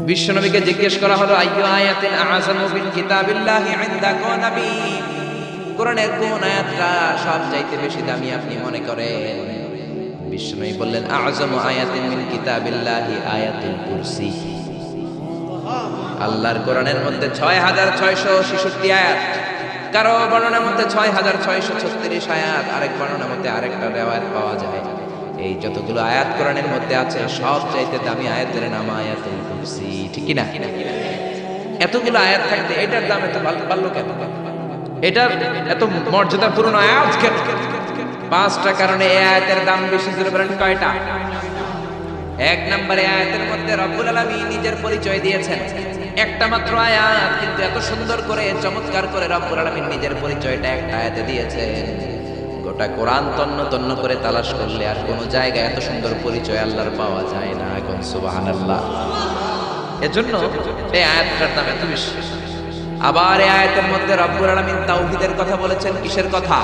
বিশ্বনবীকে জিজ্ঞেস করা হলো আইয়ু আয়াতিন আযামু মিন কিতাবিল্লাহি ইনদাকা নবী, কোরআনের কোন আয়াতটা সবচাইতে বেশি দামি আপনি মনে করেন? বিশ্বনবী বললেন আযমু আয়াতিন মিন কিতাবিল্লাহি আয়াতুল কুরসি। আল্লাহর কোরআনের মধ্যে ৬৬৬৬ আয়াত, কারো বর্ণনার মধ্যে ৬৬৩৬ আয়াত, আরেক বর্ণনার মধ্যে আরেকটা রিওয়ায়াত পাওয়া যায়। এই যতগুলো আয়াত কোরআনের মধ্যে আছে সবচাইতে দামি আয়াতের নাম আয়াতুল কুরসি, ঠিক কি না? এতগুলো আয়াত থাকতে এটার দাম এত বাড়লো কেন? এটার এত মর্যাদাপূর্ণ আয়াত কেন? ৫টা কারণে এই আয়াতের দাম বেশি। জোরে বলেন কয়টা? ১ নম্বরে আয়াতের মধ্যে রব্বুল আলামিন নিজের পরিচয় দিয়েছেন। একটা মাত্র আয়াত, কিন্তু এত সুন্দর করে চমৎকার করে রব্বুল আলামিন নিজের পরিচয়টা একটা আয়াতে দিয়েছেন। গোটা কোরআন তন্ন তন্ন করে তালাশ করলে আর কোনো জায়গায় এত সুন্দর পরিচয় আল্লাহর পাওয়া যায় না। এখন সুবহানাল্লাহ। এজন্য এই আয়াতটার দাম এত বেশি। আবার এই আয়াতের মধ্যে রব্বুল আলামিন তাওহীদের কথা বলেছেন। কিসের কথা?